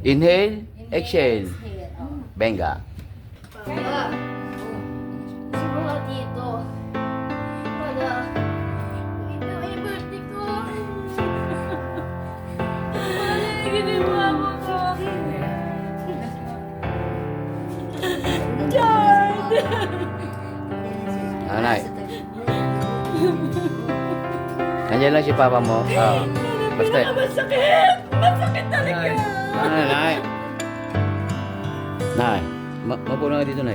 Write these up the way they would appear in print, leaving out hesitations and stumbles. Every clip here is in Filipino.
Inhale, exhale. Oh. Benga. Para. Siguro dito. Para. Ito ay birthday ko. Para ginawa mo ko. Dad! Nanay. Nandiyan lang si papa mo. Basta. Masakit! Masakit talaga! Nay. Nay. Mapo na nga dito, Nay.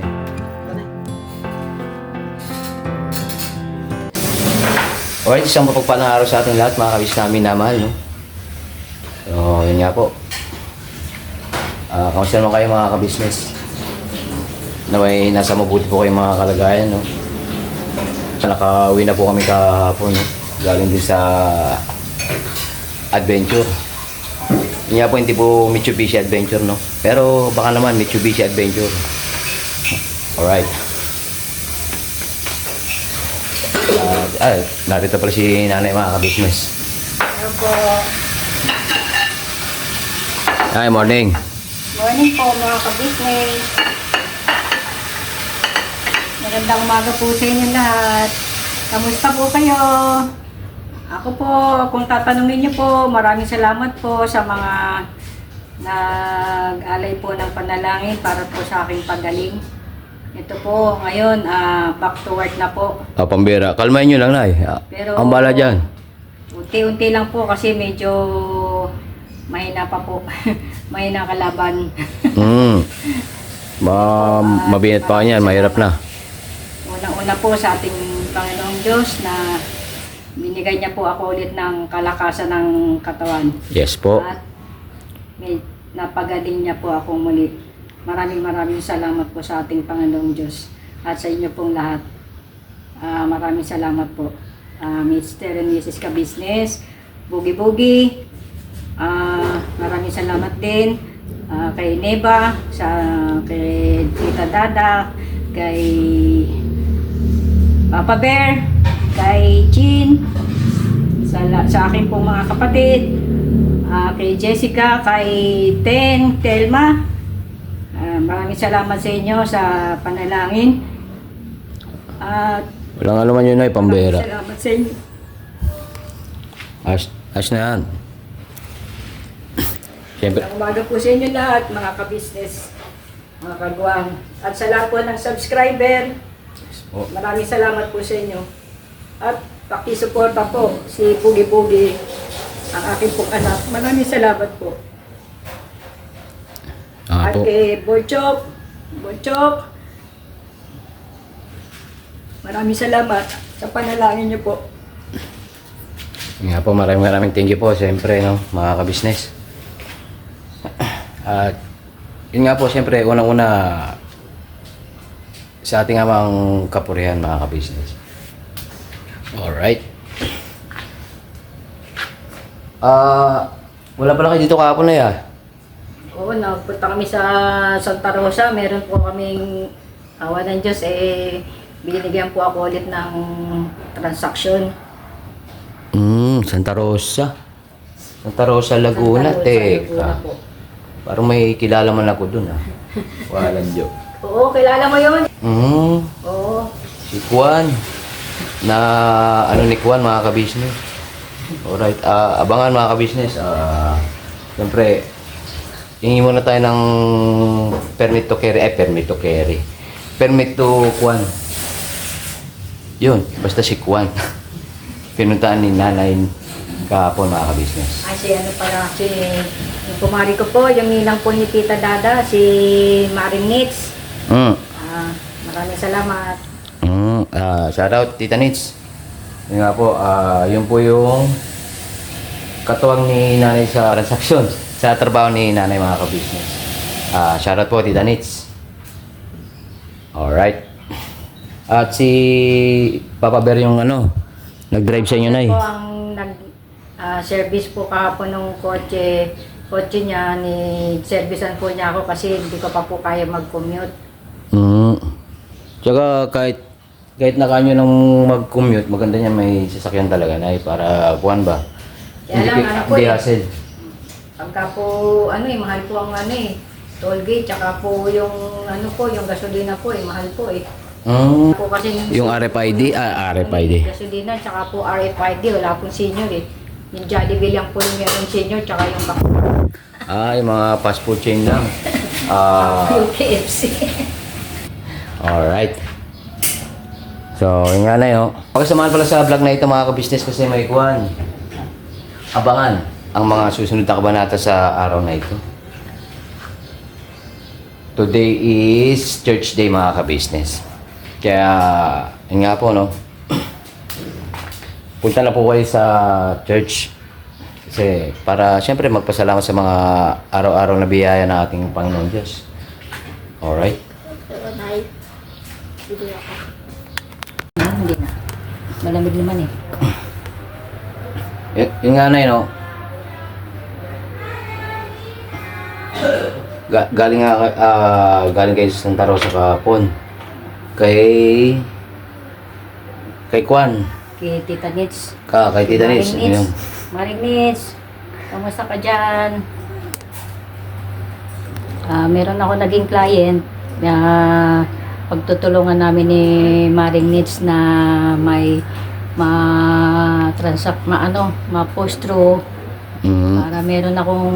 Alright, isang mapagpalang araw sa ating lahat, mga kabis namin na mahal, no? So, yun nga po. Kamusta naman kayo, mga kabisnes? Naway, nasa mabuti po kayong mga kalagayan, no? Nakauwi na po kami kahapon, no? Galing din sa adventure. Yun nga po, hindi po Mitsubishi Adventure, no? Pero baka naman Mitsubishi Adventure. Alright. Narito pala si nanay, mga kabisnes. Ano po? Hi, morning. Morning po mga ka-business. Magandang umaga po sa inyo lahat. Kamusta po kayo? Ako po, kung tatanungin niyo po, maraming salamat po sa mga nag-alay po ng panalangin para po sa aking pagaling. Ito po, ngayon, back to work na po. Pambira. Kalmahin nyo lang, Nay. Pero, Ang bala dyan. Unti-unti lang po kasi medyo mahina pa po. Mahina kalaban. Mabigat pa kanyan. Mahirap na. Unang-una po sa ating Panginoong Diyos na binigay niya po ako ulit ng kalakasan ng katawan. Yes po. At may napagaling niya po ako muli. Maraming salamat po sa ating Panginoong Diyos at sa inyo pong lahat. Maraming salamat po. Mr. and Mrs. Ka-Business, Bugi-Bugi, maraming salamat din kay Neba, kay Tita Dada, kay Papa Bear, kay Jean, sa aking pong mga kapatid, kay Jessica, kay Telma. Maraming salamat sa inyo sa panalangin. At Walang alam yun, Nay. Pambira. maraming salamat sa inyo. As na yan. Siyempre. Magandang umaga po sa inyo lahat, mga ka-business, mga kagwang. At sa lahat po ng subscriber, maraming salamat po sa inyo. At pakisuporta po si Pugi-Pugi, ang aking pong anak. Maraming salamat po. At Po. kay Borchok, maraming salamat sa panalangin niyo po. Nga po, maraming thank you po. Siyempre, no, mga kabisnes. At yun nga po, siyempre, unang-una sa ating amang kapurihan, mga kabisnes. Alright. Wala pala kayo dito kahapon na yan. Oo, nagpunta kami sa Santa Rosa. Meron po kaming awa ng Diyos, binigyan po ako ulit ng transaksyon. Santa Rosa. Santa Rosa, Laguna, Santa Rosa, teka. Laguna po. Parang may kilala man ako dun, ha? Walang joke. Oo, kilala mo yun? Oo. Si Juan. Na, ano ni Juan, mga kabisnes. Alright, abangan mga kabisnes. Siyempre, hingi muna tayo ng permit to carry. Permit to Juan. Yun, basta si Juan. Pinuntaan ni nanay kahapon, mga kabisnes. Kasi ano pala, yung kumari ko po, yung ninang po ni Tita Dada, si Maring Nitz. Maraming salamat. Shout out, Tita Nitz. Yun nga po, yun po yung katuwang ni nanay sa transaksyon, sa trabaho ni nanay, mga kabisnes. Shout out po, Tita Nitz. Alright. At si Papa Bear yung nag-drive sa inyo, Nay. Po ang nag-service po kahapon ng kotse niya, servicean po niya ako kasi hindi ko pa po kaya mag-commute. Tsaka kahit na kanyo nang mag-commute, maganda niya may sasakyan talaga, Nay, para buwan ba? Kaya lang, ano po Hindi eh. hassle. Pagka po, mahal po ang toll gate, tsaka po yung, yung gasolina po mahal po Po kasi Yung RFID, RFID. gasolina, tsaka po RFID, wala pong senior Yung Jollibee lang po yung meron senior, tsaka yung Yung mga fast food chain lang. yung KFC. Alright. So, yun nga na yun. Pagkasamahan pala sa vlog na ito mga ka-business kasi may kuhan. Abangan ang mga susunod na kabanata sa araw na ito. Today is church day mga ka-business. Kaya, yun nga po no. Punta na po kayo sa church. Kasi para siyempre magpasalamat sa mga araw-araw na biyaya ng ating Panginoon Diyos. Alright? Hindi na. Malamig naman Yung nga na yun, no? Galing kayo sa Santa Rosa kahapon. Kay Kwan. Kay Tita Nits. Kay Tita Nis. Ayun. Maring Nits, kamusta ka dyan? Meron ako naging client na pagtutulungan namin ni Maring Nits na may ma-post through para meron akong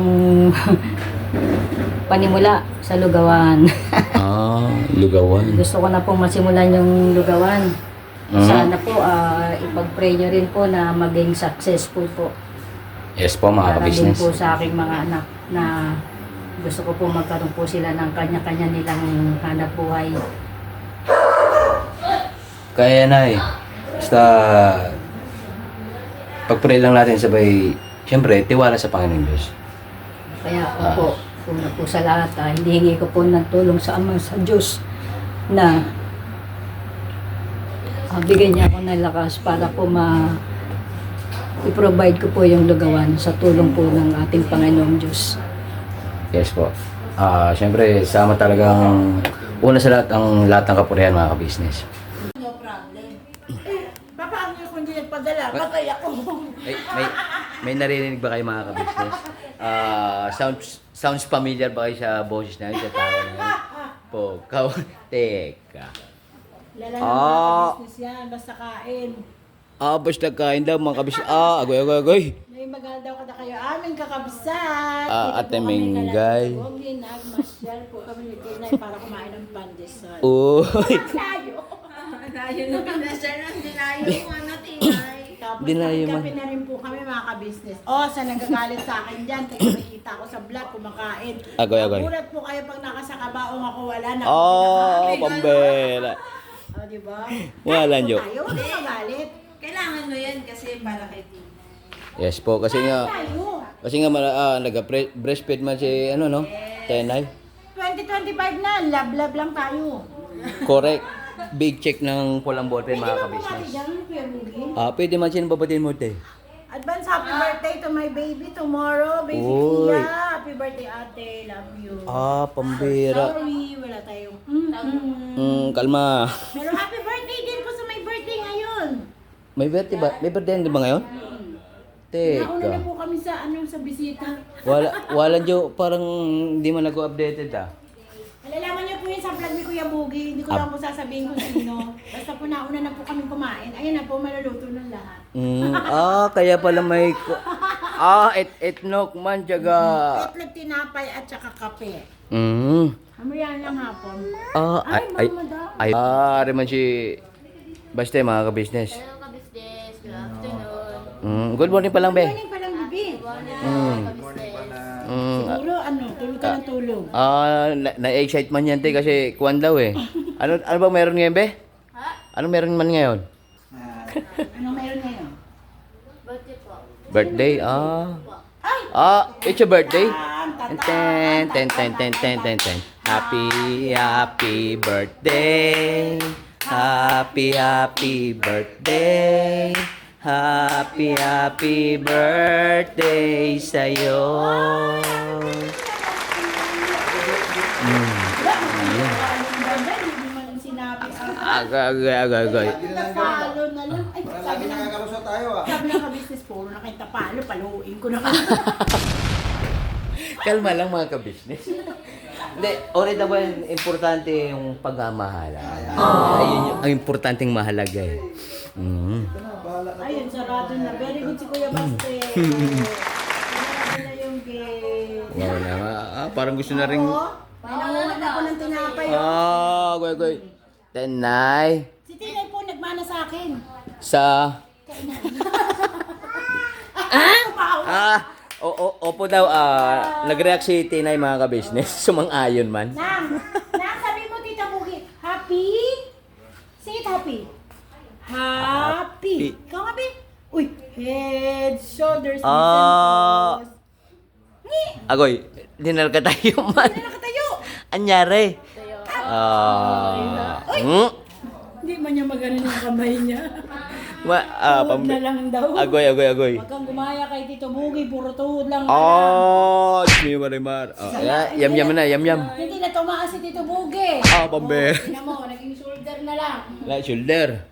panimula sa lugawan. Lugawan. Gusto ko na pong masimulan yung lugawan. Sana po ipag-pray nyo rin po na maging successful po. Yes po mga Para din ka-business. po sa aking mga anak na gusto ko po magkaroon po sila ng kanya-kanya nilang hanap buhay. Kaya na basta pag-pray lang natin sabay, siyempre, tiwala sa Panginoon Diyos. Kaya po, una po sa lahat, hinihingi ko po ng tulong sa Ama sa Diyos na bigyan niya ako ng lakas para po i-provide ko po yung lugawan sa tulong po ng ating Panginoong Diyos. Yes po. Siyempre, sama talagang una sa lahat ang lahat ng kapurihan mga ka-business. No problem. Papaano yung kung hindi nagpadala? Patay ako. May narinig ba kayo mga ka-business? Sounds familiar ba kayo sa boses na yun? Sa tawa na yun? Po, teka. Lala ng mga business yan, basta kain. Basta kain daw mga ka-business. Agoy. May magal daw kada kayo aming kakabsat. Ate Mengay. Huwag din, nagmasyal po kami ni Tinay para kumain ng pandesal. Uy. Layo! Layo na pandesal ng dinayo ko na Tinay. Tapos Dinayo man. kape na rin po kami mga ka-business. Sa nagagalit sa akin dyan, kaya nakikita ko sa vlog kumakain. Agoy. Nagulat po kayo pag nakasakabaong ako wala na. Pambela. Diba? Wala Tayo, nyo. tayo, hindi magalit. Kailangan mo yan kasi para kay Tina. Yes po, kasi nga nag-breastfeed man si Tenay. 2025 na, love lang tayo. Correct. Big check ng pulang ballpen mga ka-business. Pwede man siya babatiin mo, te. Advance happy birthday to my baby tomorrow, baby Uy. Kia. Happy birthday ate, love you. Pambira. Sorry, wala tayong. Kalma. Pero happy birthday din po sa my birthday ngayon. May birthday ba? May birthday ba ngayon? Nauna na Teka. po kami sa sa bisita. Wala nyo, parang hindi man nag-updated Malalaman niyo po yun sa vlog ni Kuya Boogie. Hindi ko lang po sasabihin kung sino. Basta po nauna na po kami kumain. Ayun na po, maluluto ng lahat. Kaya pala may... etnok man, tiyaga. Itlog, tinapay at saka kape. Mamaya lang hapon. Reman si... Basta mga ka-business. Hello, ka-business. Good afternoon. Good morning pa lang, be. Morning pa lang, bibi. Ka-business. Siguro, tulog ka ng tulog. Na-excite man yan, te, kasi kuwan daw eh. Ano ba meron ngayon, be? Ha? Ano meron man ngayon? Ano meron ngayon? Birthday po. Birthday? It's your birthday? Ten. Happy birthday. Happy birthday. Happy birthday sa'yo. Hindi man sinabi. Agay. Tapalo na lang. Ay, sabi na Nakakalusot tayo ah. Sabi ng ka-business, puro na kayo tapalo, paluin ko na kayo. Kalma lang mga ka-business. Hindi, already naman importante yung pagmamahala. Ayun yung ang importanteng mahalaga eh. Mm. Ayun, sarado na. Very good si Kuya Baste. Sarado na yung game. Wow naman. Parang gusto na rin... Oo. Nangungan ako ng tinapay. Goy. Tenay. Si Tinay po nagmana sa akin. Sa... Opo daw, nag-react si Tinay mga ka-business. Sumang-ayon man. Nang sabi mo Tita Bugi, happy? Say it happy. Happy. Ikaw happy? Uy, head, shoulders, knees, and toes. Ngi! Agoy, dinal ka tayo man. Hindi nakatayo. Anyari? Hindi man niya maganon yung kamay niya. Tuhod na lang daw. Agoy. Huwag kang gumaya kay Tito Bugi, puro tuhod lang. Chimi marimar. Yam na. Hindi na tumaas si Tito Bugi. Pamber. Tingnan mo, naging shoulder na lang. Shoulder.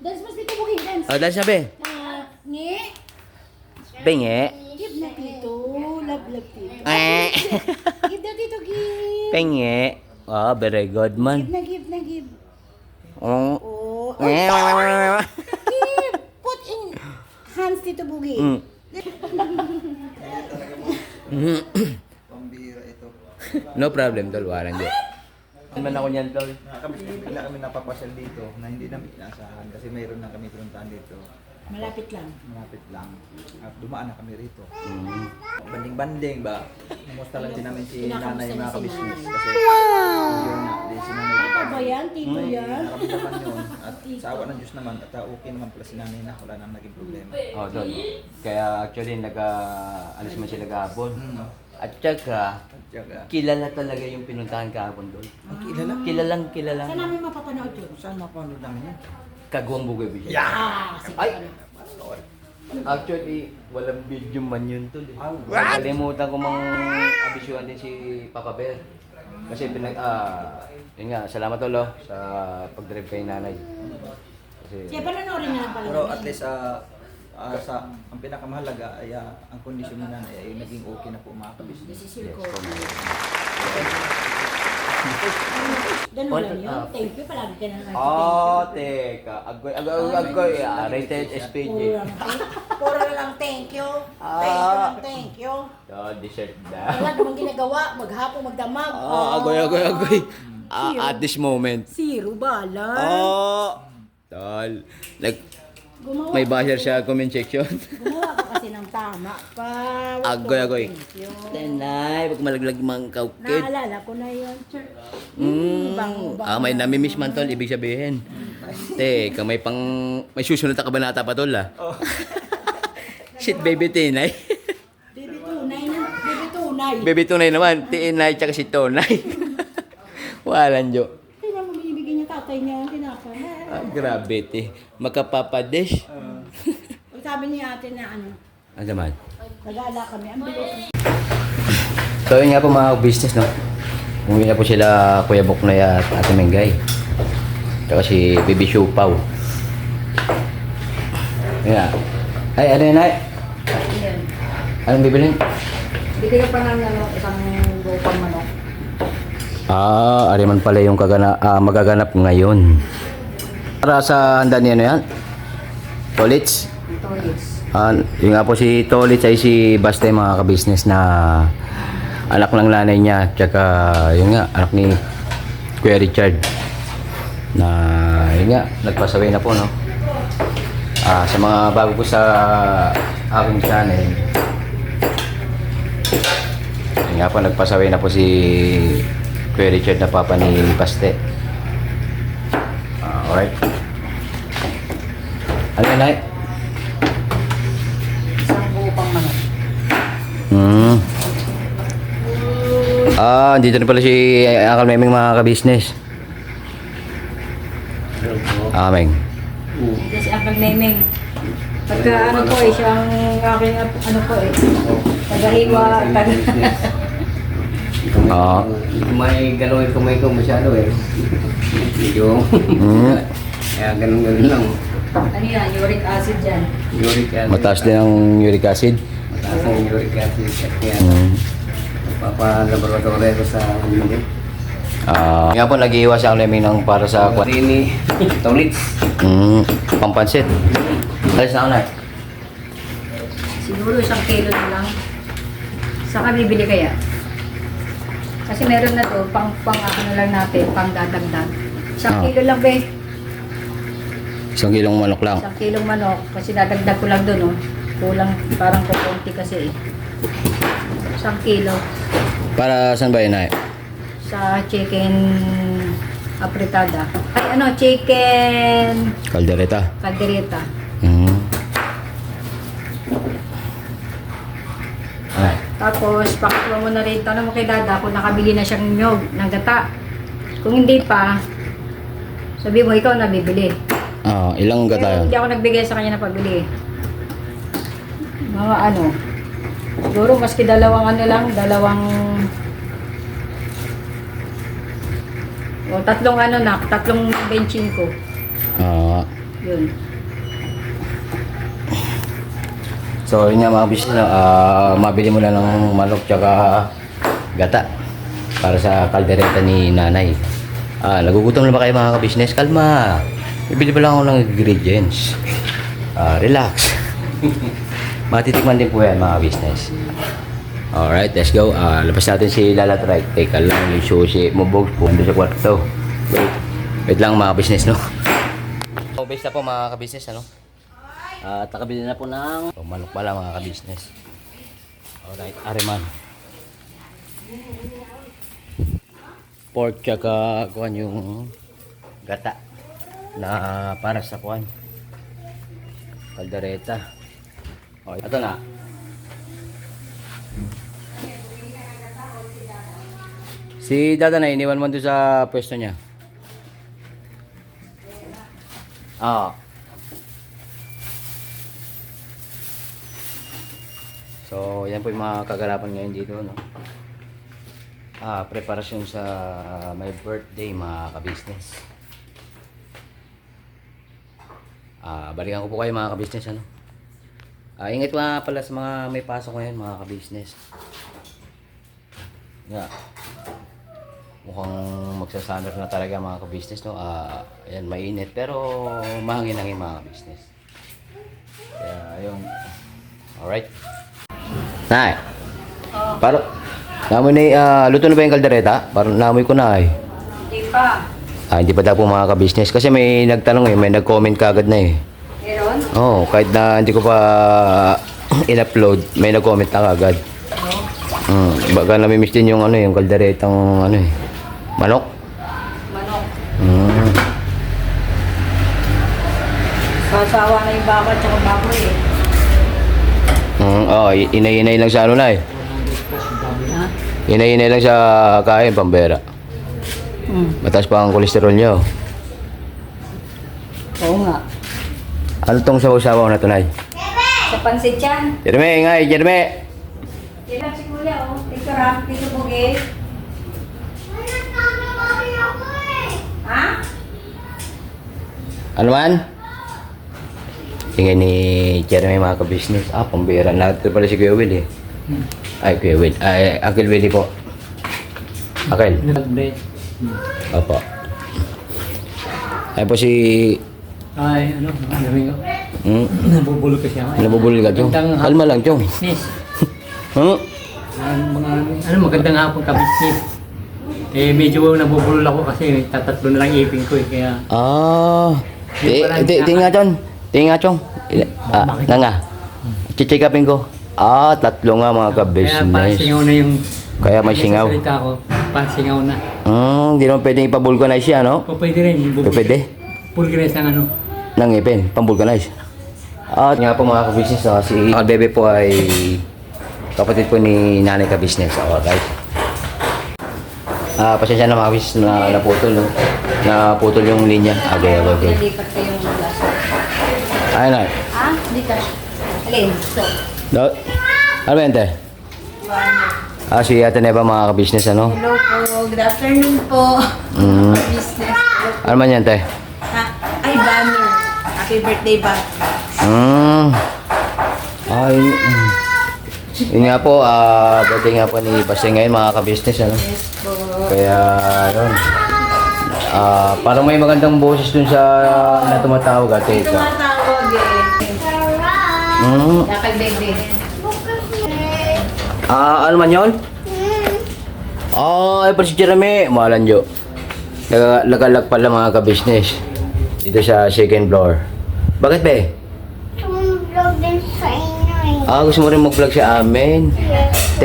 Dance mas Tito Bugi, dance. Dahil sabi. Ngi. Penge. Give na Tito. Love Tito. Give na Tito, give. Penge. Very good man. Give na. Oh. Oh. Give. Put in hands Tito Bugi. Pambira ito. No problem, tol. Walang di. Man ako niyan, tol. Kami napapasyal dito na hindi namin inaasahan kasi mayroon na kami pinuntahan dito. Malapit lang. Malapit lang. At dumaan na kami rito. Banding-banding ba? Kumusta lang din namin si nanay mga kabisnes. Kasi yun nga, di si nanay. Tito ba yan? Tito yan? Nakaramdaman yun. At sa awa ng Diyos naman, at okay naman pala si nanay na wala nang naging problema. Tol. Kaya actually, alis man sila kahapon. At saka, At saka, kilala talaga yung pinuntahan kahapon, tol. kilala? Kilala. Saan namin mapapanood yun? Saan mapanood namin yan? Kagwang Bugoy Vision. Sige. Ay! Actually, walang video man yun, tol. Nakalimutan ko mang abisyuhan din si Papa Bear. Kasi yun nga, salamat tol sa pag-drive kay nanay. Kasi, Kaya panonoorin na lang pala. Pero namin. at least ang pinakamahalaga ay ang kondisyon ni nanay ay naging okay na po mga kabisnes. This is your yes, call. po, Ganun lang yun. Thank you. Palagi ka na lang. teka. Agoy. Rated SPG. Puro na lang thank you. Thank you. Dessert na. Wala namang ginagawa. Maghapon, magdamag. Agoy. At this moment. Zero bala. Tol. Gumawa May basher sa comment section. Gumawa ka kasi ng tama pa. Agoy. Thank you. Tenay, pag malaglag mang kaukit. Naalala ko na yun, sir. Bango. May namimiss man tol, ibig sabihin. Teka, may susunod na kabanata pa tol Shit, baby Tinay. Baby tunay na. Baby tunay. Baby Tunay naman, Tinay tsaka si Tonay. Walang jo. Tingnan mo, binibigyan niya tatay niya ang tinapay. Grabe te. Magkapapadish. Pag sabi niya ate na ano, Ano naman? nag-aala kami. Ang bilis. So yun nga po mga business no. Umuwi na po sila Kuya Buknoy at Ate Mengay. Tsaka si Baby Siupaw. Ayan. Ay, ano yun ay? Anong bibilin? Bigyan pa ng isang bukang manok. Ariman pala yung magaganap ngayon. Para sa handa niya na yan? Tolits? Toilets. Yung nga po si Tolits ay si Baste mga ka-business na anak ng nanay niya. Tsaka yun nga, anak ni Kuya Richard. Na yun nga, nagpasaway na po no. Sa mga bago po sa aking channel. Yun nga po, nagpasaway na po si Kuya Richard na papa ni Baste. Alright. Ano yun ay? Isang bukang manok. Dito na pala si Uncle Memeng mga ka-business. Meng. Kasi ang Memeng. Pagka ano po siyang aking ano po tagahiwa, May gano'n kamay ko masyado Medyo, kaya ganun lang. ano yan, uric acid dyan. Uric acid. Mataas din ang uric acid. Mataas ang uric acid. Kaya, Papa-laboratory ko sa Hindi. Nga po, nag-iiwas ako namin ng para sa kwan. Rini, Tolits. Pampansit. Alis na ako na. Siguro 1 kilo na lang. Saan ka bibili kaya? Kasi meron na to, pang ano lang natin, pang dadagdag. 1 kilo lang, be. 1 kilong manok lang. 1 kilong manok. Kasi dadagdag ko lang doon, oh. Kulang, parang kukunti kasi eh. 1 kilo. Para saan ba yun ay? Sa chicken apretada. Ay, ano, chicken Caldereta. caldereta. Ay. Tapos, pakikuha mo na rin, tanong mo kay Dada kung nakabili na siyang nyog ng gata. Kung hindi pa, sabi mo, ikaw nabibili. Ilang gata Pero yun? hindi ako nagbigay sa kanya na pabili. Mga ano, siguro maski dalawang ano lang, tatlong ano na, tatlong benching ko. Yun. So yun nga mga business, mabili mo na ng manok tsaka gata para sa kaldereta ni nanay. Nagugutom na ba kayo mga ka-business? Kalma! Bibili pa lang ako ng ingredients. Relax. Matitikman din po yan mga business. Alright, let's go. Labas natin si Lala Trike. Teka lang, yung sushi mubog po. Nandun sa kwarto. Wait lang mga business, no? So, base na po mga ka-business, ano? At nakabili na po ng manok pala mga ka-business. Alright, ariman. Pork tsaka kuhan yung gata na para sa kuhan. Kaldereta. Okay, ito na. Si Dada na iniwan mo doon sa pwesto niya. So, yan po yung mga kagalapan ngayon dito, no? Preparasyon sa my birthday, mga ka-business. Balikan ko po kayo, mga ka-business, ano? Ingat nga pala sa mga may pasok ngayon, mga ka-business. Yeah. Mukhang magsasandar na talaga, mga ka-business, no? Ayan, mainit, pero mahangin-hangin, mga ka-business. Kaya, ayun. Alright. Nay. Parang namoy na luto na ba yung kaldereta? Parang namoy ko na eh. Hindi pa. Hindi pa daw po mga ka-business kasi may nagtanong may nag-comment kagad na eh. Meron? Kahit na hindi ko pa in-upload, may nag-comment na kagad. Baka namimiss din yung yung kalderetang manok. Manok. Sasawa na yung baka at baboy eh. Inay-inay lang sa na eh. Ha? Inay-inay lang sa kain, pambera. Mataas pa ang kolesterol niyo. Oo nga. Ano tong sabaw-sabaw na tunay? Sa pansit yan. Jeremy, ngay, Jeremy! Yan lang si Kuya, oh. Tito Ram, Tito Bugay. Ha? Ano man? Tingin ni Jeremy mga ka-business. Pambira. Natin pala si Kuya Will eh. Ay, Kuya Will. Ay, Uncle Willie po. Uncle. Opo. Ay po si... Ay, namin ko. Nabubulog kasi ako. Nabubulol ka, Chong. Kalma lang, Chong. Business. Mga... Magandang hapon ka, business. Medyo nabubulol ako kasi tatatlo na lang ipin ko eh. Kaya... Tingin nga, Chong. Tingin nga, Chong. Nga. Check upin ko. 3 nga mga Kaya parang ka-business. singaw na yung... Kaya may singaw. Sa salita ko, parang singaw na. Hindi naman pwedeng ipabulkanize siya, no? O pwede rin. Pwede? Pulgres ng Nang ngipin, pambulkanize. At nga po mga ka-business, si Bebe po ay kapatid po ni nanay ka-business. Alright. Pasensya na mga ka-business na naputol, no? Naputol yung linya. Okay. Nalipat ko yung lasa. Ayun na. Ha? Dito. Alin? So. Ano ba yun, te? Si Ate Neva mga ka-business, ano? Hello po, good afternoon po. Business. Ano man yan, te? Ay, Bami. Happy birthday, Bami. Ay, Yun nga po, birthday nga po ni Paseng ngayon mga ka-business, ano? Kaya, yun. Parang may magandang boses dun sa na tumatawag ate. Tumatawag eh. Dakal baby. Ano man yun? Ay pa si Jeremy. Mahalan nyo. Nagalag pala mga ka-business. Dito sa second floor. Bakit be? Tumulog din sa inyo eh. Gusto mo rin mag-vlog sa amin? Yes.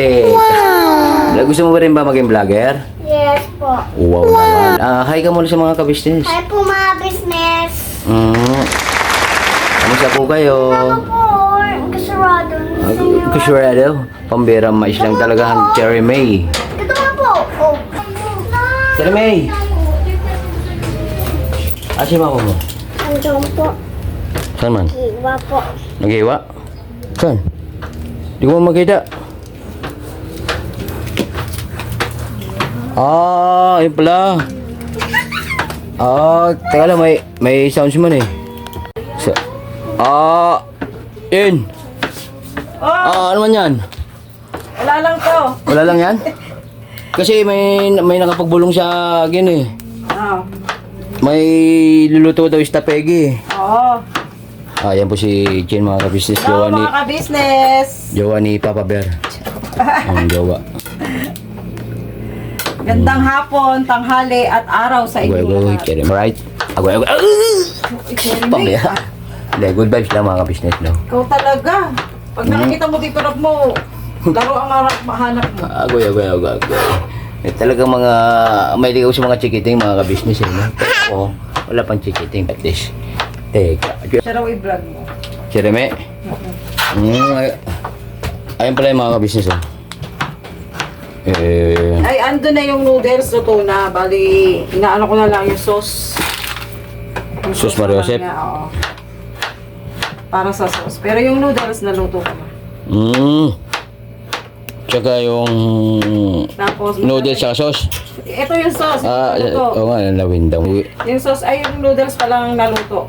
Gusto mo rin ba maging vlogger? Yes po. Wow naman. Hi ka muna sa mga ka-business. Hi po mga business. Kamusta po kayo? Ako po, kasarado na sa inyo. Kusurado. Pambira mais lang talaga ang Jeremy. Ito nga po. Oh. Jeremy! Si mama mo? Andiyan po. Saan man? Iwa po. Nag-iwa? Saan? Di ko makita. Ayun pala. Teka lang, may sounds man eh. Yun. Ano man yan? Wala lang to. Wala lang yan? Kasi may nakapagbulong sa akin eh. Oh. May luluto daw istapegi. Oo. Yan po si Jen mga ka-business. Hello mga ka-business. Jowa ni Papa Bear. Ang jowa. Gandang hapon, tanghali at araw sa inyo Agoy, lahat. Jeremy. Right? Agoy. Pambaya. Hindi, good vibes lang mga ka-business, no? Ikaw talaga. Pag nakikita mo dito rap mo, laro ang mahanap mo. Agoy. Talagang mga, may ligaw sa mga chikiting, mga ka-business, no? Pero wala pang chikiting, at least. Teka. Siya raw i-vlog mo. Jeremy? Ayun pala yung mga ka-business, oh. Ay, ando na yung noodles, luto na. Bali, inaano ko na lang yung sauce. Yung Sauce Mario na lang Joseph? niya, oo. Para sa sauce. Pero yung noodles na luto ko na. Tsaka yung Tapos, noodles sa sauce. ito yung sauce. Naluto. Oo nga, nalawin daw. Yung sauce, ay yung noodles pa lang naluto.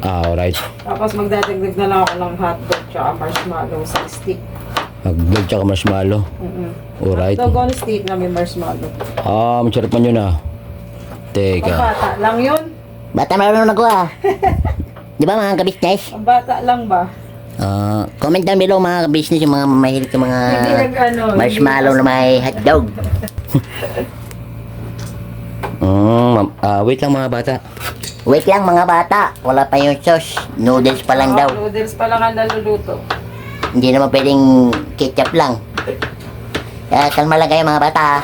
Alright. Tapos magdadagdag na lang ako ng hotdog tsaka marshmallow sa stick. Hotdog tsaka marshmallow. Alright. Hotdog on stick na may marshmallow. Masarap man yun Teka. Pambata lang yun. Bata marunong ako Di ba mga ka-business? Pambata lang ba? Comment down below mga ka-business yung mga mahilig sa mga Hindi nag-ano. marshmallow na may hotdog. Wait lang mga bata. Wait lang mga bata, wala pa yung sauce. Noodles pa lang daw. Noodles pa lang ang naluluto. Hindi naman pwedeng ketchup lang. Kaya kalma lang kayo mga bata.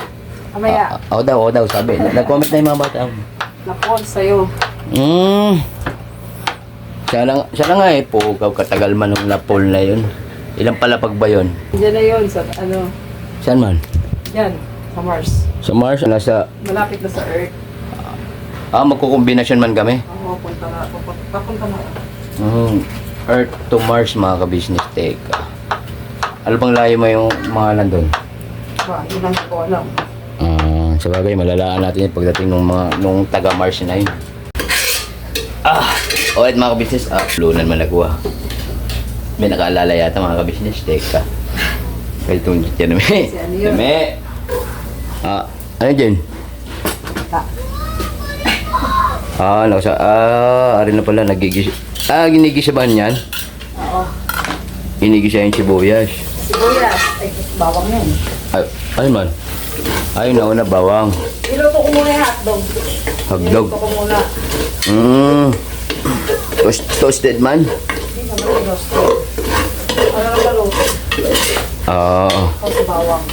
Kamaya, Oo daw, sabi. Nag-comment na yung mga bata. napon sa'yo. Sana nga pugaw katagal man nung napol na yun. Ilang palapag ba yun? Diyan na yun sa ano. Saan man? Yan, sa Mars. Sa Mars? Nasa, Malapit na sa Earth. magkukombinasyon man kami. Oo, papunta na. Earth to Mars mga ka-business. Teka. Ano bang layo mo yung mga nandun? Ba, ilan ko alam. Sa bagay, malalaan natin yung pagdating nung taga-Mars na yun. Alright mga ka-business. Lunan man nagawa. May nakaalala yata mga ka-business. Teka. Kaya itong dyan namin. ano yun? Ano dyan? Ari na pala, nagigis. Ginigisaban yan? Oo. Inigisa yung sibuyas. Sibuyas. Ay, bawang yan. Ayun man. Ayun na bawang. Iluto ko muna yung hotdog. Hotdog. Iluto ko muna. Toasted man? Hindi naman yung roasted. Ano na maluto? Tapos bawang.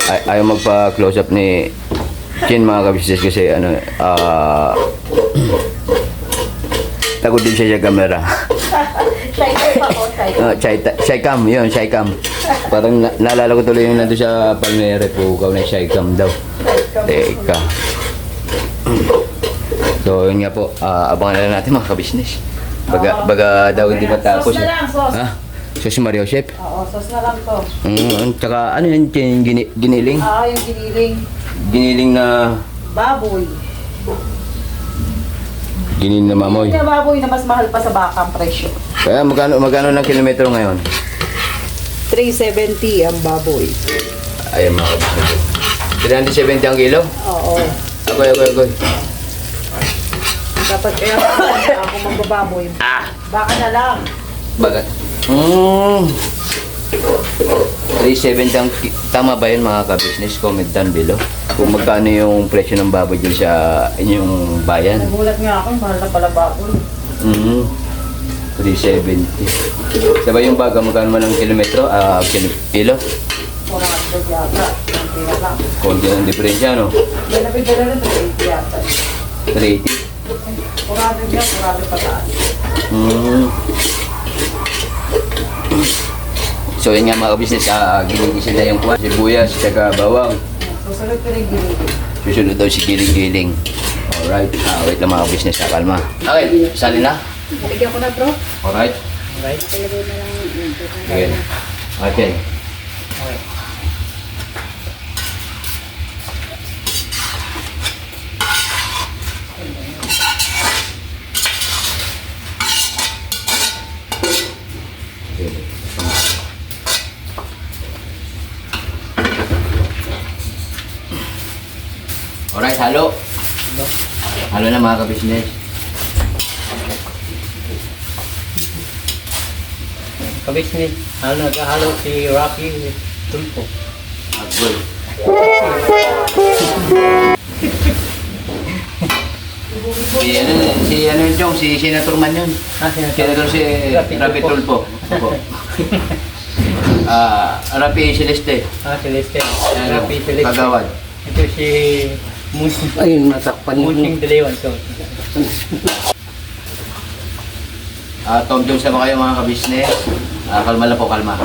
Ayaw magpa-close up ni Chin mga kabisnes kasi takot din siya sa camera. Shycam, yun, Shycam. Parang naalala ko tuloy yung nandun sa Palmere po, na Shycam daw. Teka. So, yun nga po, abangan na lang natin mga kabisnes. Baga daw hindi matapos. Sauce na lang, sauce. Sauce Mario Chef. Oo, sauce na lang to. Tsaka ano yun, giniling? Yung giniling. Giniling na... Baboy. Giniling na mamoy. Yung baboy na mas mahal pa sa baka ang presyo. Kaya magkano ng kilometro ngayon? 370 ang baboy. Ayan mga kabisnes. 370 ang kilo? Oo. Agoy. Dapat kaya ako magbababoy. Baka na lang. Bagat. 370 ang tama ba yun mga ka-business? Comment down below kung magkano yung presyo ng baboy dyan sa inyong bayan. Nagulat nga ako, mahal na pala baboy. 370. Diba yung baga magkano man ang kilometro? Kilo? 400 yata. Ang pila lang. Konti ang diferensya, no? May napigala rin 380 yata. 380. 400 yan, 400 pataas. So yun nga mga ka-business, giligisa na yung kuwan, sibuyas, saka bawang. Susunod ko rin giligid. Susunod daw si giling-giling. Alright, wait lang mga ka-business, kalma. Okay, sali na. Bigyan ko na bro. Alright. Ilagay na lang yun. Okay. Okay. Alright, halo. Halo na mga ka-business. Kabisnes, nagahalo si Rocky with Tulpo. Agol. Si ano yun, Chong? Si Senator man yun. Senator si Rapi Tulpo. Opo. Rapi Celeste. Celeste. Ano, Rocky Celeste. Kagawad. Ito si Musing. Ayun, natakpan Musing Delewan. So, Tom Jones na ba kayo mga ka-business? Kalma lang po, kalma.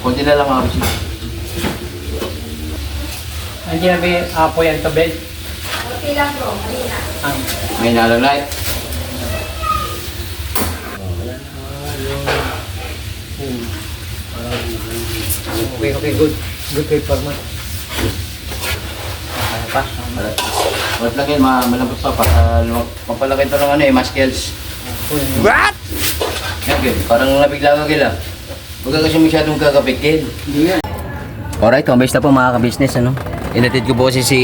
Kunti na lang mga ka-business. Andiyan na ba yung apoy ang tabel? Okay lang bro, halina. May nalang light. Okay, good. Good kay Pagma. Pa. Wala lang yun, malambot pa. Mapalaki ito ng ano eh, muscles. What? Yan, Gil. Parang nabigla ka, Gil, ah. Huwag ka kasi masyadong kakapikil. Alright, kumbay na po mga ka-business, ano? Inatid ko po kasi si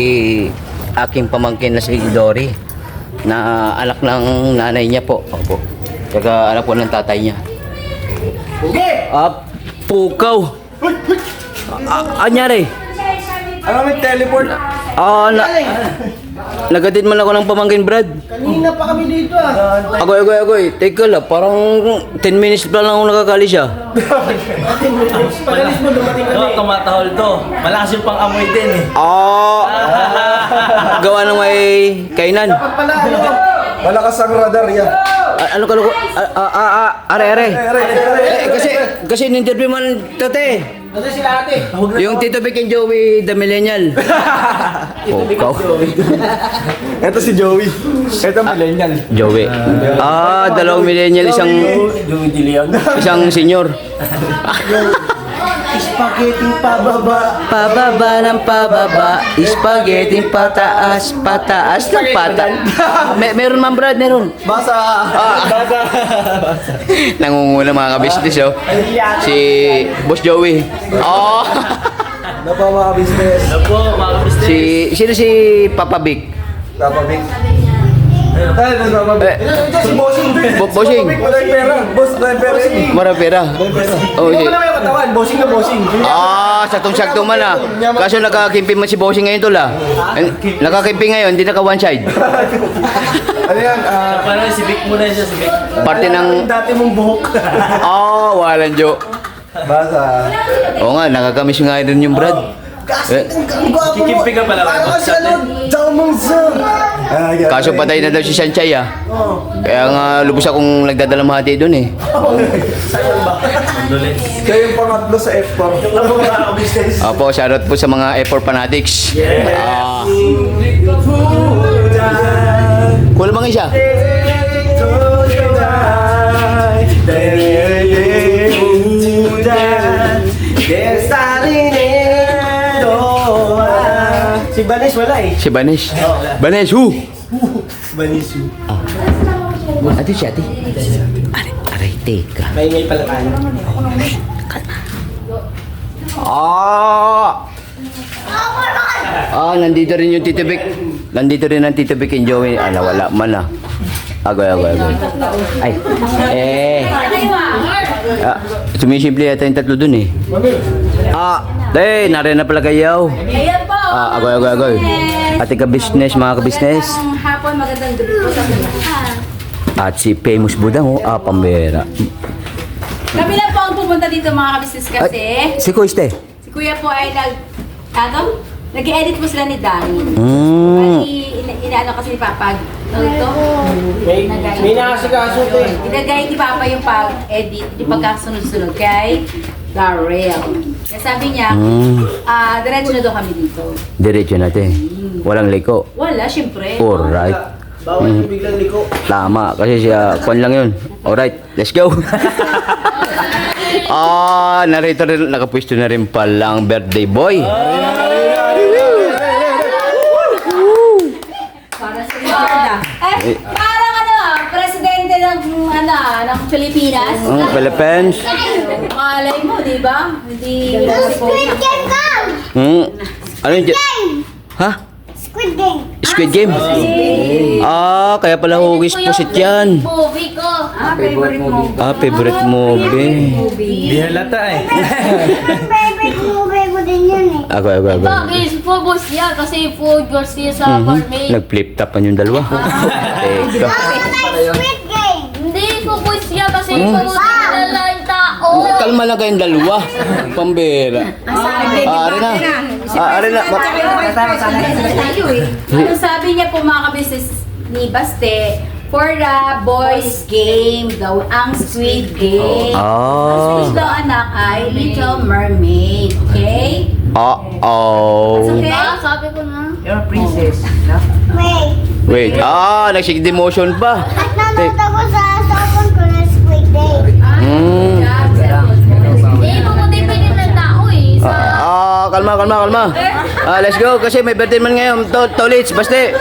aking pamangkin na si Dory na anak ng nanay niya po. Opo. Saka anak po ng tatay niya. Pukaw! Anyari? Ano may teleport? Nagatid man ako ng pamangkin Brad. Kanina pa kami dito ah. Agoy. Teka lang, parang 10 minutes pa lang ako nakakali siya. Pagalis mo dumating kami. Tumatahol to. Malakas yung pang-amoy din eh. Gawa ng may kainan. Pala ano? Malakas ang radar yan. Ano ka luko? Are. Kasi in-interview man tate. Ano sila ate? Yung Tito Vic and Joey, the millennial. Pukaw. Ito si Joey. Ito millennial. Joey. Dalawang millennial, isang senior. Spaghetti pababa. Pababa ng pababa, spaghetti pataas ng pataas. Meron man Brad, meron. Basa. Nangunguna mga ka-business, oh. Si Boss Joey. Ano pa mga business? Sino si Papa Vic? Tapabik. Ay, nagpapabik. Si Bossing. Bossing. Wala yung pera. Boss, wala yung pera. Mara pera. Oh, Hindi mo naman yung katawan. Bossing na bossing. Saktong-sakto man ah. Kaso nakakimpi man si Bossing ngayon tol ah. Nakakimpi ngayon, hindi naka one side. Ano yan? Parang si Vic muna siya, si Vic. Parte ng... Dati mong buhok. Walang joke. Basa. Oo nga, nakakamiss nga rin yung Brad. Kikimpi ka pala. Kaso patay na daw si Sanchay ah. Kaya nga lubos akong nagdadalamhati doon eh. Kayo yung pangatlo sa F4. Opo, shoutout po sa mga F4 fanatics. Kulang mga isa. Si Banes wala eh. Si Banes. Banes, hu! Banes yun. Ate si ate. Aray. Teka. Maingay pala tayo. Nandito rin yung Tito Vic. Nandito rin ang Tito Vic and Joey. Nawala man ah. Agoy. Ay. Sumisimple yata yung tatlo dun eh. Narin na pala kayo. Ayan po. Agoy. Ate ka-business, mga ka-business. Magandang hapon, magandang gabi po sa mga. At si Famous Budang, pambera. Kami na po ang pumunta dito mga kabisnes kasi. Si Kuiste. Si Kuya po ay nag-edit po sila ni Danny. Inaano kasi ni Papa. Ano ito? May nakasikaso ko eh. Inagay ni Papa yung pag-edit, yung pagkasunod-sunod kay Darrell. Kaya sabi niya, diretso na daw kami dito. Diretso natin. Walang liko. Wala, syempre. Alright. Bawal yung biglang liko. Tama, kasi siya, kwan lang yun. Alright, let's go. Narito rin, nakapwesto na rin palang birthday boy. Para sa parang presidente ng Pilipinas. Philippines. Malay mo, di ba? Hindi Squid Game ka! Ano yun? Ha? Squid Game. Squid Game? Kaya pala hugis pusit yan. Movie ko. favorite mo. Favorite movie. Di halata eh. Favorite movie ko din yun eh. Ako. Bakit? Focus yan kasi food Garcia sa barmaid. Nag-flip top yung dalawa. Teka. Squid Game. Hindi, focus yan kasi focus nila yung tao. Kalma lang kayong dalawa. Pambera. Ari na. Ano sabi niya po mga kabisnes ni Baste, for the boys game daw ang Squid Game. Ang Squid daw anak ay Little Mermaid. Okay? Uh-oh. Sabi ko na. You're a princess. Wait. Wait. Nagsigdemotion pa. At nanood ako sa cellphone ko na Squid Game. Eh, pumunta pa din ng tao eh. Kalma. Let's go kasi may birthday man ngayon. Tolits, baste.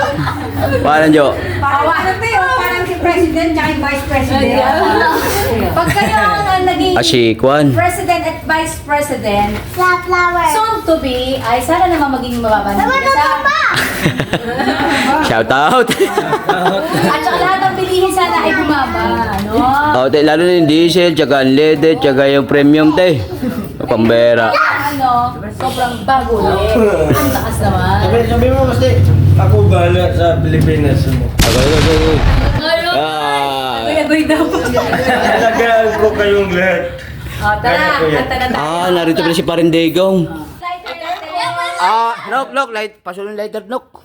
Parang Jo. Parang si President at Vice President. Pag kayo ang naging Si Kwan. President at Vice President, Flower. soon to be, ay sana naman maging mababa ng Shout out. At saka lahat ng bilihin sana ay bumaba. No? Lalo na yung diesel, tsaka unleaded, tsaka yung premium te. Pambera. Sobrang bago ulit. Ang taas naman. Sabi mo kasi, ako bahala sa Pilipinas mo. Ako. Agoy daw po. Alagaan ko kayong lahat. Tara, kanta na tayo. Narito pala si Parindegong. Nok, light. Pasulong lighter, nok.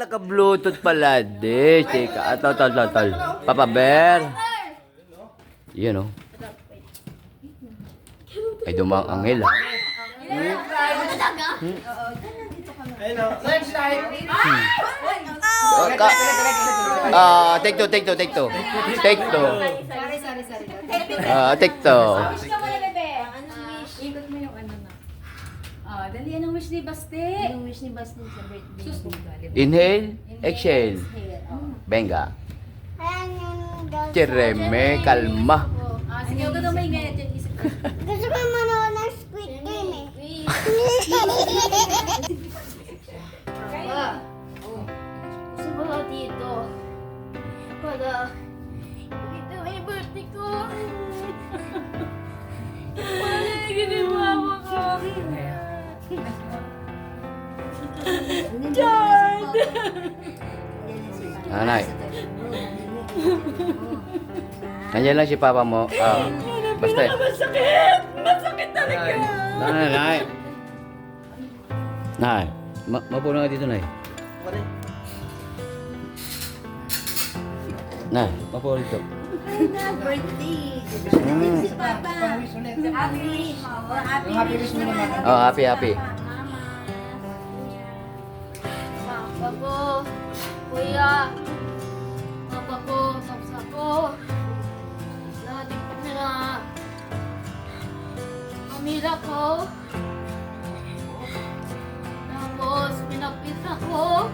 Naka-bluetooth pala. Teka, tol. Papa Bear. Yan o. Ay, dumang anghel ah. Take two. Take two. Sorry. Take two. Wish ka muna, bebe. Ikot mo yung ano na. Dali, anong wish ni Baste? Anong wish ni Baste sa birthday? Inhale, exhale. Venga. Chereme, kalma. Sige, huwag ka daw maingay at yung isip ko. Gusto ko manood ng Squid Game eh. Gusto mo lang dito. Para ito yung birthday ko. Wala na ginawa ko. Dad! Nanay. Nandiyan lang si papa mo. Basta. Masakit talaga. Nay. Nay. Mapuno nga dito, Nay. Nay, mapuno dito. Happy. Papa ko, kuya, papa ko, tapos ako. Lahat yung nila. Pamilya ko. Tapos, pinapita ko.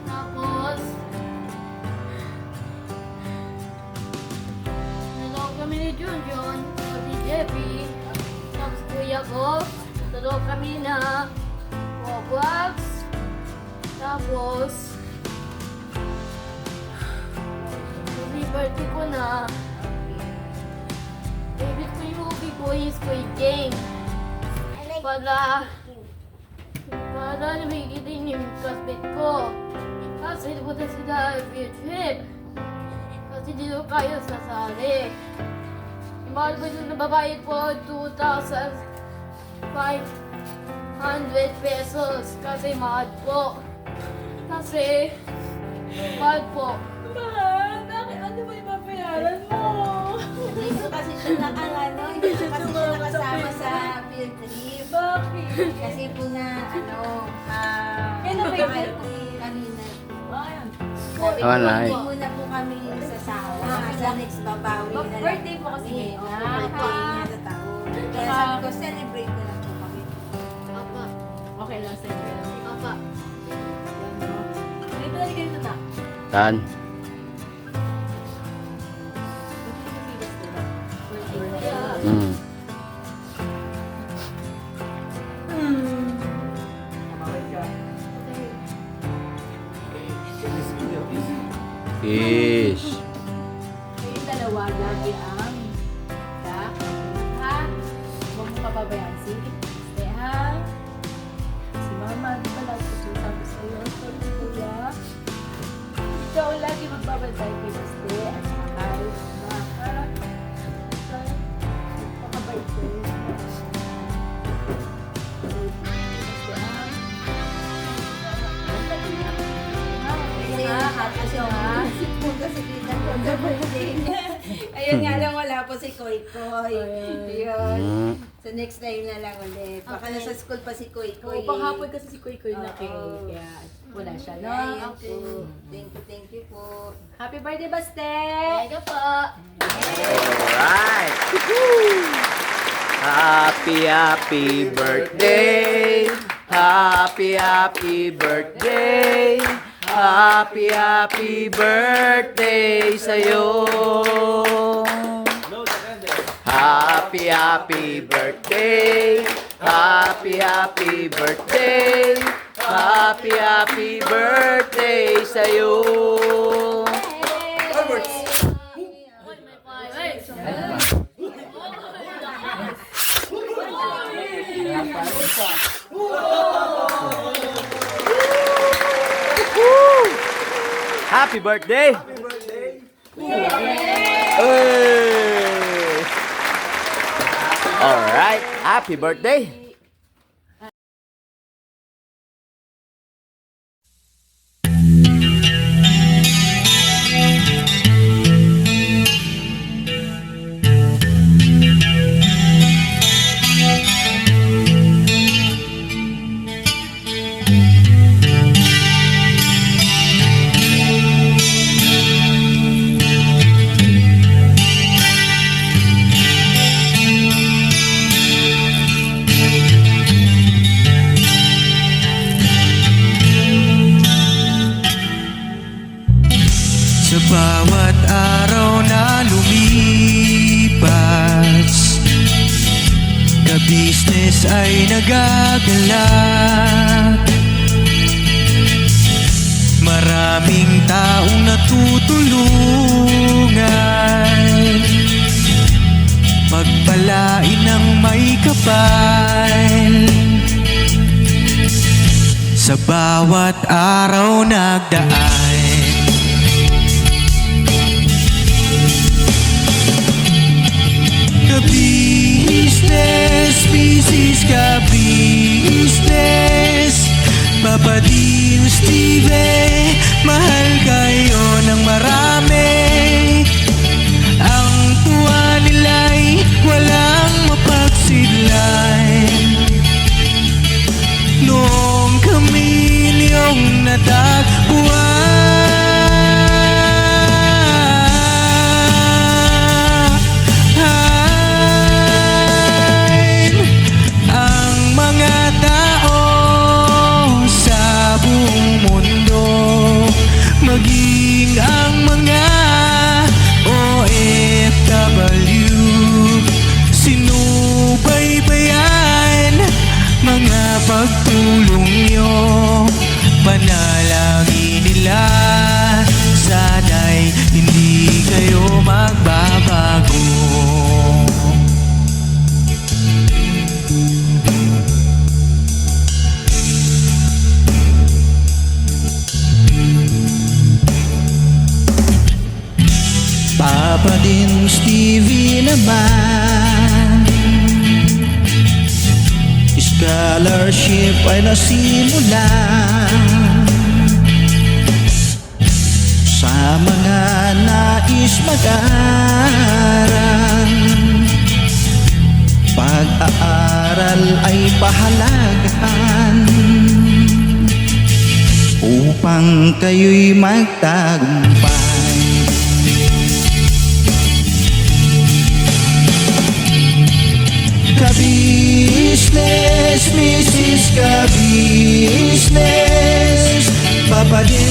Tapos, kami na Roblox. Tapos, happy birthday ko na. Favorite ko yung movie ko is Squid Game. Para nabigitin yung classmate ko. Kasi punta sila field trip. Kasi di ko kaya sasali. Yung mahal ko yung nababayad po 2,500 pesos. Kasi mahal po. Kasi mahal po. Bakit? Ano ba yung babayaran mo? Hindi ko kasi siya hindi ko kasi siya nakasama sa field trip. Bakit? Kasi po na, kailan ba yung birthday? Kanina. Tama na, Hindi muna po kami sasama. Sa next babawi na lang. Birthday po kasi ngayon. Birthday niya sa taon. Kaya sabi ko, celebrate na lang po kami. Apa. Okay lang sa'yo. Apa. Dito na kayo na. Tan. Mm. Fish. Kayong dalawa lagi ang ha? Huwag mo papabayaan si Ste, ha? Si Mama, di ba lagi ko sabi sa'yo? Sorry, Kuya. Ikaw lagi magbabantay kay Ste at saka kay Mama, ha? Basta, magpakabait kayo. Ayun nga lang, wala po si Koy Koy. Ayun. So next time na lang ulit. Baka Okay. nasa school pa si Koy Koy. Oo, panghapon kasi si Kuy Kuy na kay, Oo. kaya wala siya, no? Ayun Okay. po. Thank you po. Happy birthday, Baste! Thank you po. Alright. Happy birthday. Happy birthday. Happy birthday sa'yo. Happy birthday. Happy birthday. Happy birthday sa'yo. Oy, may fireworks. Happy birthday! Happy birthday! Alright, happy birthday! Sa bawat araw na lumipas, ka-business ay nagagalak. Maraming taong natutulungan, pagpalain ng may kapal. Sa bawat araw nagdaan, ka-business, business ka-business, Papa Dean, Steve, mahal kayo ng marami. Ang tuwa nila'y walang mapagsidlan. Noong kami niyong natagpuan, ang mga tao sa buong mundo, maging ang mga Papa Dins TV naman, scholarship ay nasimula sa mga nais mag-aral. Pag-aaral ay pahalagahan upang kayo'y magtagumpay. Ka-business, Mrs. Ka-business, Papa Dins